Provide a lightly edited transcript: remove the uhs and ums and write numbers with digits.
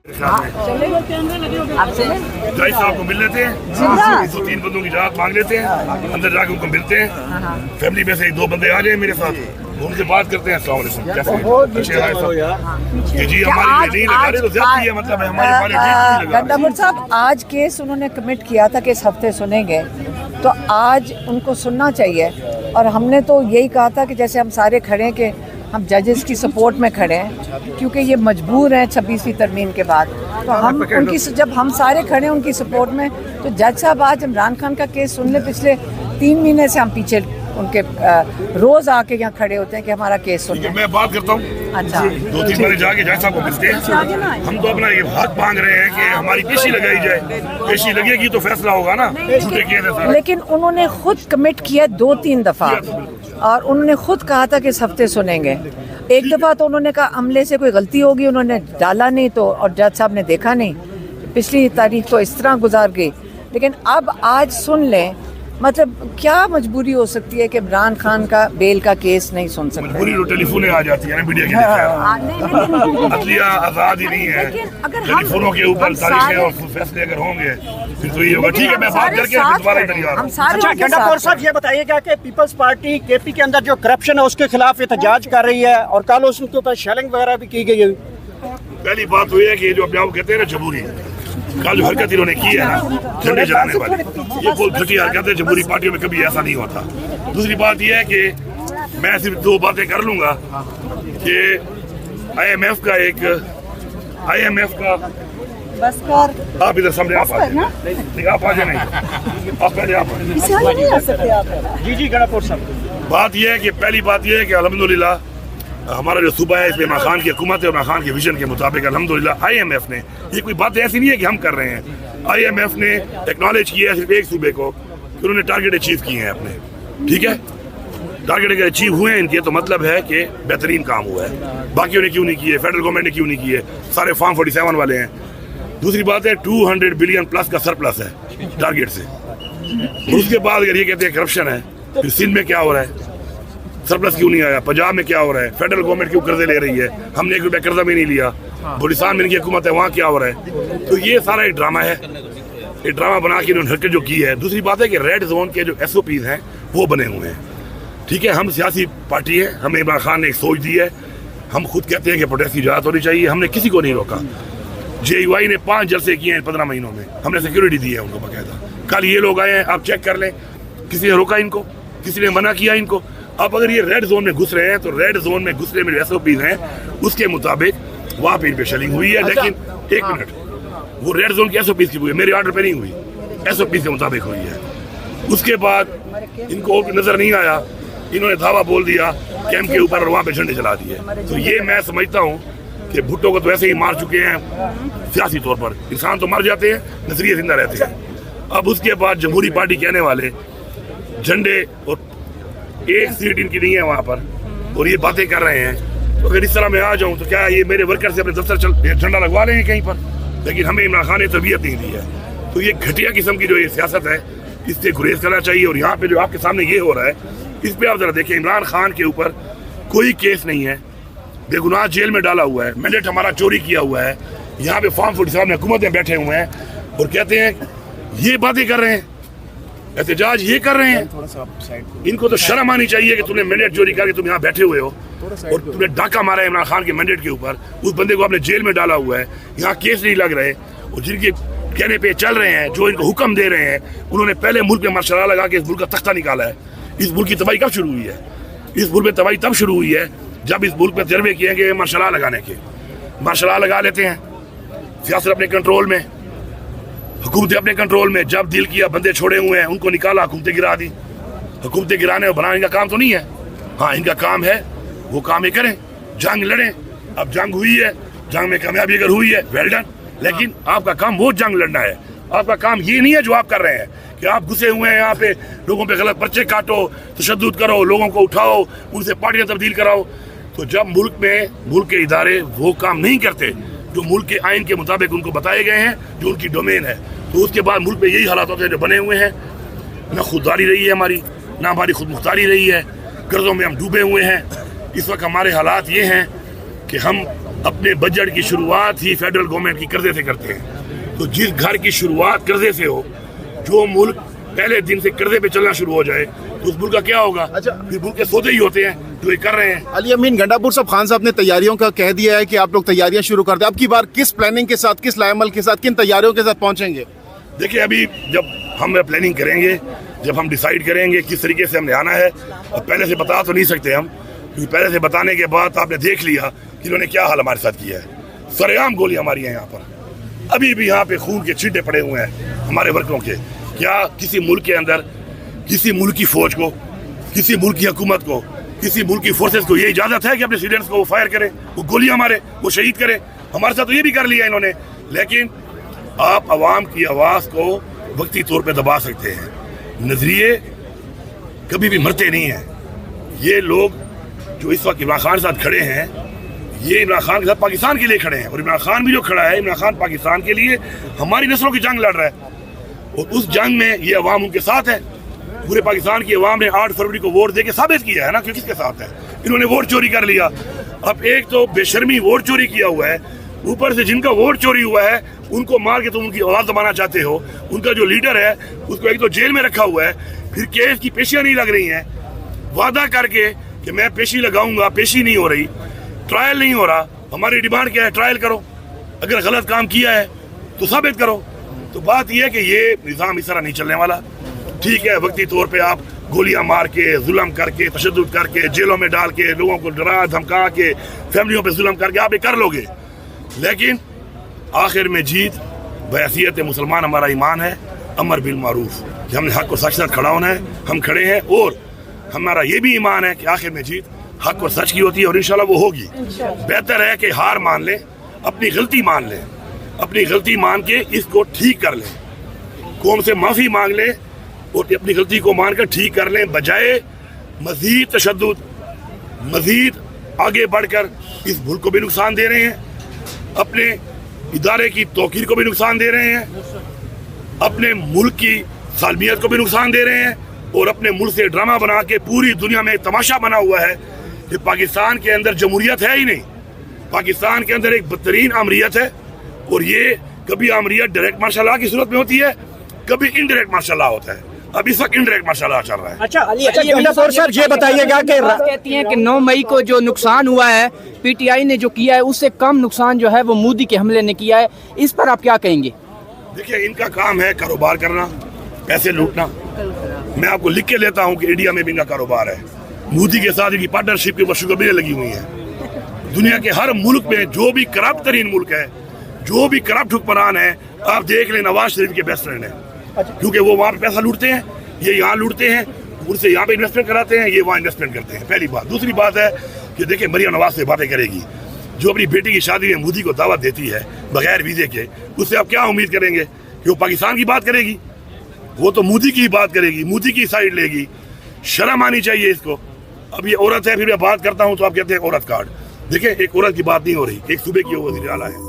जज साहब को मिल लेते हैं, 103 बंदों की इजाजत मांग लेते हैं, अंदर जाके उनको मिलते हैं, फैमिली में से 1-2 बंदे आ जाए मेरे साथ, उनसे बात करते हैं। अस्सलाम वालेकुम, कैसे हैं? जी हमारी नहीं लगा रहे तो ज्यादती है, मतलब है हमारे गंडापुर साहब आज केस उन्होंने कमिट किया था कि इस हफ्ते सुनेंगे, तो आज उनको सुनना चाहिए। और हमने तो यही कहा था कि जैसे हम सारे खड़े हैं कि हम जजेस की सपोर्ट में खड़े हैं, क्योंकि ये मजबूर हैं 26वीं तरमीम के बाद, तो हम उनकी जब हम सारे खड़े हैं उनकी सपोर्ट में, तो जज साहब आज इमरान खान का केस सुन ले। पिछले 3 महीने से हम पीछे उनके रोज आके यहाँ खड़े होते हैं कि हमारा केस सुनिए। मैं बात करता हूँ, अच्छा 2-3 बार जाके जज साहब को मिलते हैं। हम तो अपना ये हक मांग रहे हैं कि हमारी पेशी लगाई जाए, पेशी लगेगी तो फैसला होगा ना। झूठे केस है। लेकिन उन्होंने खुद कमिट किया 2-3 दफा, और उन्होंने खुद कहा था कि इस हफ्ते सुनेंगे। एक दफा तो उन्होंने कहा अमले से कोई गलती होगी, उन्होंने डाला नहीं तो, और जज साहब ने देखा नहीं, पिछली तारीख तो इस तरह गुजार गई। लेकिन अब आज सुन लें, मतलब क्या मजबूरी हो सकती है कि इमरान खान का बेल का केस नहीं सुन सकते? मजबूरी तो टेलीफोन आ जाती है ना मीडिया की, अदलिया आजाद ही नहीं है, टेलीफोनों के ऊपर तारीखें और फैसले अगर होंगे फिर तो ये होगा। ठीक है, मैं बात करके दोबारा इधर आ रहा हूं। अच्छा गंडापुर साहब ये बताइएगा कि पीपल्स पार्टी केपी के अंदर जो करप्शन है उसके खिलाफ एहतजाज कर रही है, और कल उसके ऊपर शेलिंग वगैरह भी की गई है। पहली बात तो ये है कि जो अपने आप कहते हैं ना जमहूरी, कल जो हरकत इन्होंने की है ना झंडे जलाने वाली, ये बहुत घटी हरकत है। जमहूरी पार्टियों में कभी ऐसा नहीं होता। दूसरी बात यह है कि मैं सिर्फ 2 बातें कर लूंगा कि IMF का आप इधर सामने आप आ जाए, आप आ जाए, नहीं आप पहले आप जी गंडापुर साहब, बात यह है कि पहली बात यह है कि अल्हम्दुलिल्लाह हमारा जो सूबा है इसमें इमरान खान की हुकूमत है, इमरान खान के विजन के मुताबिक अल्हम्दुलिल्लाह IMF ने, ये कोई बात ऐसी नहीं है कि हम कर रहे हैं, IMF ने एक्नॉलेज किया है सिर्फ एक सूबे को कि उन्होंने टारगेट अचीव किए हैं अपने। ठीक है, टारगेट अगर अचीव हुए हैं इनके तो मतलब है कि बेहतरीन काम हुआ है। बाकियों ने क्यों नहीं किए, फेडरल गवर्नमेंट ने क्यों नहीं किए, सारे फॉर्म 47 वाले हैं। दूसरी बात है 200 बिलियन प्लस का सरप्लस है टारगेट से। उसके बाद अगर ये कहते हैं करप्शन है, फिर सिंध में क्या हो रहा है, सरप्लस क्यों नहीं आया, पंजाब में क्या हो रहा है, फेडरल गवर्नमेंट क्यों कर्जे ले रही है, हमने 1 रुपया कर्जा भी नहीं लिया, बलूचिस्तान में इनकी हुकूमत है वहाँ क्या हो रहा है। तो ये सारा एक ड्रामा है, एक ड्रामा बना के इन्होंने हरकत जो की है। दूसरी बात है कि रेड जोन के जो SOPs हैं वो बने हुए हैं। ठीक है, हम सियासी पार्टी है, हमें इमरान खान ने एक सोच दी है, हम खुद कहते हैं कि प्रोटेस्ट की इजाजत होनी चाहिए, हमने किसी को नहीं रोका। JUI ने 5 जलसे किए हैं 15 महीनों में, हमने सिक्योरिटी दी है उनको बाकायदा। कल ये लोग आए हैं, आप चेक कर लें, किसी ने रोका इनको, किसी ने मना किया इनको। अब अगर ये रेड जोन में घुस रहे हैं तो रेड जोन में घुसने में जो SOPs हैं उसके मुताबिक वहाँ पे इन पे शेलिंग हुई है। लेकिन एक मिनट, वो रेड जोन की SOPs की हुई है, मेरे ऑर्डर पे नहीं हुई, SOPs के मुताबिक हुई है। उसके बाद इनको नजर नहीं आया, इन्होंने धावा बोल दिया कैंप के ऊपर और वहाँ पे झंडे चला दिए। तो ये मैं समझता हूँ कि भुट्टो को तो ऐसे ही मार चुके हैं सियासी तौर पर, इंसान तो मर जाते हैं, नजरिए जिंदा रहते हैं। अब उसके बाद जमहूरी पार्टी कहने वाले झंडे और 1 सीट इनकी नहीं है वहाँ पर, और ये बातें कर रहे हैं। तो अगर इस तरह मैं आ जाऊँ तो क्या ये मेरे वर्कर से अपने दफ्तर झंडा लगवा लेंगे कहीं पर? लेकिन हमें इमरान खान ने तरबियत नहीं दी है। तो ये घटिया किस्म की जो ये सियासत है इससे गुरेज करना चाहिए। और यहाँ पे जो आपके सामने ये हो रहा है, इस पे आप जरा देखें, इमरान खान के ऊपर कोई केस नहीं है, बेगुनाह जेल में डाला हुआ है, मैंडेट हमारा चोरी किया हुआ है, यहाँ पे फॉर्म 47 में हुकूमत में बैठे हुए हैं और कहते हैं ये बातें कर रहे हैं, एहतजाज ये कर रहे हैं। इनको तो शर्म आनी चाहिए कि तुमने मैंडेट चोरी करके तुम यहाँ बैठे हुए हो और तुमने डाका मारा है इमरान खान के मैंडेट के ऊपर, उस बंदे को आपने जेल में डाला हुआ है, यहाँ केस नहीं लग रहे, और जिनके कहने पे चल रहे हैं, जो इनको हुक्म दे रहे हैं, उन्होंने पहले मुल्क में मार्शल लॉ लगा के इस मुल्क का तख्ता निकाला है। इस मुल्क की तबाही कब शुरू हुई है? इस मुल्क में तबाही तब शुरू हुई है जब इस मुल्क में तजर्बे किए गए मार्शल लॉ लगाने के। मार्शल लॉ लगा लेते हैं, सियासत अपने कंट्रोल में, हुकूमतें अपने कंट्रोल में, जब दिल किया बंदे छोड़े हुए हैं उनको निकाला, हुकूमतें गिरा दी। हुकूमतें गिराने और बनाने इनका काम तो नहीं है। हाँ, इनका काम है, वो काम ही करें, जंग लड़ें। अब जंग हुई है, जंग में कामयाबी अगर हुई है वेल डन, लेकिन आपका काम वो जंग लड़ना है। आपका काम ये नहीं है जो आप कर रहे हैं कि आप घुसे हुए हैं यहाँ पे, लोगों पे गलत पर्चे काटो, तशद्दुद करो, लोगों को उठाओ, उनसे पार्टियां तब्दील कराओ। तो जब मुल्क में मुल्क के इदारे वो काम नहीं करते जो मुल्क के आइन के मुताबिक उनको बताए गए हैं, जो उनकी डोमेन है, तो उसके बाद मुल्क में यही हालात होते हैं जो बने हुए हैं। ना खुददारी रही है हमारी, ना हमारी खुद मुख्तारी रही है, कर्जों में हम डूबे हुए हैं। इस वक्त हमारे हालात ये हैं कि हम اپنے بجٹ کی شروعات ہی فیڈرل گورنمنٹ کی قرضے سے کرتے ہیں. تو جس گھر کی شروعات قرضے سے ہو, جو ملک پہلے دن سے قرضے پہ چلنا شروع ہو جائے تو اس ملک کا کیا ہوگا؟ پھر ملک کے سودے ہی ہوتے ہیں جو یہ کر رہے ہیں. علی امین گنڈاپور صاحب, خان صاحب نے تیاریوں کا کہہ دیا ہے کہ آپ لوگ تیاریاں شروع کر دیں. اب کی بار کس پلاننگ کے ساتھ, کس لائے عمل کے ساتھ, کن تیاریوں کے ساتھ پہنچیں گے؟ دیکھیں ابھی جب ہم پلاننگ کریں گے, جب ہم ڈیسائیڈ کریں گے کس طریقے سے ہم نے آنا ہے, اب پہلے سے بتا تو نہیں سکتے ہم, کیونکہ پہلے سے بتانے کے بعد آپ نے دیکھ لیا کہ انہوں نے کیا حال ہمارے ساتھ کیا ہے. سر عام گولیاں ماری ہیں یہاں پر, ابھی بھی یہاں پہ خون کے چھینٹے پڑے ہوئے ہیں ہمارے ورکروں کے. کیا کسی ملک کے اندر کسی ملک کی فوج کو, کسی ملک کی حکومت کو, کسی ملک کی فورسز کو یہ اجازت ہے کہ اپنے سٹیزنز کو وہ فائر کرے, وہ گولیاں مارے, وہ شہید کرے؟ ہمارے ساتھ تو یہ بھی کر لیا انہوں نے. لیکن آپ عوام کی آواز کو وقتی طور پہ دبا سکتے ہیں. نظریے کبھی بھی مرتے نہیں ہیں. یہ لوگ جو اس وقت عمران خان کے ساتھ کھڑے ہیں, یہ عمران خان کے ساتھ پاکستان کے لیے کھڑے ہیں, اور عمران خان بھی جو کھڑا ہے, عمران خان پاکستان کے لیے ہماری نسلوں کی جنگ لڑ رہا ہے, اور اس جنگ میں یہ عوام ان کے ساتھ ہے. پورے پاکستان کی عوام نے 8 فروری کو ووٹ دے کے ثابت کیا ہے نا کہ کس کے ساتھ ہے. انہوں نے ووٹ چوری کر لیا. اب ایک تو بے شرمی ووٹ چوری کیا ہوا ہے, اوپر سے جن کا ووٹ چوری ہوا ہے ان کو مار کے تم ان کی آواز دبانا چاہتے ہو. ان کا جو لیڈر ہے اس کو ایک تو جیل میں رکھا ہوا ہے, پھر کیس کی پیشیاں نہیں لگ رہی ہیں, وعدہ کر کے کہ میں پیشی لگاؤں گا, پیشی نہیں ہو رہی, ٹرائل نہیں ہو رہا. ہماری ڈیمانڈ کیا ہے؟ ٹرائل کرو, اگر غلط کام کیا ہے تو ثابت کرو. تو بات یہ ہے کہ یہ نظام اس طرح نہیں چلنے والا. ٹھیک ہے, وقتی طور پہ آپ گولیاں مار کے, ظلم کر کے, تشدد کر کے, جیلوں میں ڈال کے, لوگوں کو ڈرا دھمکا کے, فیملیوں پہ ظلم کر کے آپ یہ کر لو گے, لیکن آخر میں جیت بحیثیت مسلمان ہمارا ایمان ہے امر بالمعروف, کہ ہم نے حق اور سچ کے ساتھ کھڑا ہونا ہے. ہم کھڑے ہیں, اور ہمارا یہ بھی ایمان ہے کہ آخر میں جیت حق اور سچ کی ہوتی ہے, اور انشاءاللہ وہ ہوگی. بہتر ہے کہ ہار مان لیں, اپنی غلطی مان لیں, اپنی غلطی مان کے اس کو ٹھیک کر لیں, قوم سے معافی مانگ لیں اور اپنی غلطی کو مان کر ٹھیک کر لیں, بجائے مزید تشدد, مزید آگے بڑھ کر اس ملک کو بھی نقصان دے رہے ہیں, اپنے ادارے کی توقیر کو بھی نقصان دے رہے ہیں, اپنے ملک کی سالمیت کو بھی نقصان دے رہے ہیں, اور اپنے ملک سے ڈرامہ بنا کے پوری دنیا میں ایک تماشا بنا ہوا ہے کہ پاکستان کے اندر جمہوریت ہے ہی نہیں. پاکستان کے اندر ایک بدترین آمریت ہے, اور یہ کبھی آمریت ڈائریکٹ مارشل لا کی صورت میں ہوتی ہے, کبھی انڈائریکٹ مارشل لا ہوتا ہے. اب اس وقت انڈائریکٹ مارشل لا چل رہا ہے. اچھا گنڈاپور صاحب یہ بتائیے گا کہ کہتی ہیں کہ 9 مئی کو جو نقصان ہوا ہے پی ٹی آئی نے جو کیا ہے اس سے کم نقصان جو ہے وہ مودی کے حملے نے کیا ہے, اس پر آپ کیا کہیں گے؟ دیکھیے, ان کا کام ہے کاروبار کرنا, پیسے لوٹنا. میں آپ کو لکھ کے لیتا ہوں کہ انڈیا میں بھی ان کا کاروبار ہے. مودی کے ساتھ ان کی پارٹنرشپ کے شعبے لگی ہوئی ہیں. دنیا کے ہر ملک میں جو بھی کرپٹ ترین ملک ہے, جو بھی کرپٹ حکمران ہے, آپ دیکھ لیں نواز شریف کے بیسٹ فرینڈ ہیں, کیونکہ وہ وہاں پہ پیسہ لوٹتے ہیں, یہ یہاں لوٹتے ہیں, ان سے یہاں پہ انویسٹمنٹ کراتے ہیں, یہ وہاں انویسٹمنٹ کرتے ہیں. پہلی بات. دوسری بات ہے کہ دیکھیں مریم نواز سے باتیں کرے گی, جو اپنی بیٹی کی شادی میں مودی کو دعوت دیتی ہے بغیر ویزے کے, اس سے آپ کیا امید کریں گے کہ وہ پاکستان کی بات کرے گی؟ وہ تو مودی کی بات کرے گی, مودی کی سائڈ لے گی. شرم آنی چاہیے اس کو. اب یہ عورت ہے, پھر میں بات کرتا ہوں تو آپ کہتے ہیں عورت کارڈ. دیکھیں, ایک عورت کی بات نہیں ہو رہی, ایک صوبے کی وزیر اعلیٰ ہے.